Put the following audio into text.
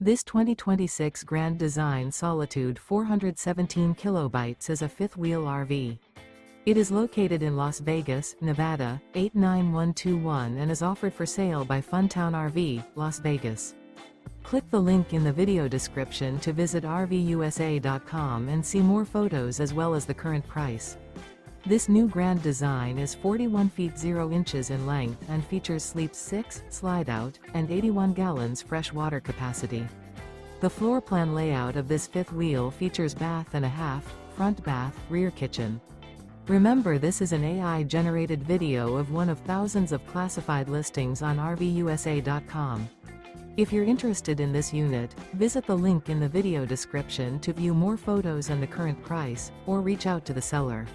This 2026 Grand Design Solitude 417 kilobytes is a fifth-wheel RV. It is located in Las Vegas, Nevada, 89121 and is offered for sale by Funtown RV, Las Vegas. Click the link in the video description to visit RVUSA.com and see more photos as well as the current price. This new Grand Design is 41 feet 0 inches in length and features sleeps 6, Slideout, and 81 gallons fresh water capacity. The floor plan layout of this fifth wheel features bath and a half, front bath, rear kitchen. Remember, this is an AI-generated video of one of thousands of classified listings on RVUSA.com. If you're interested in this unit, visit the link in the video description to view more photos and the current price, or reach out to the seller.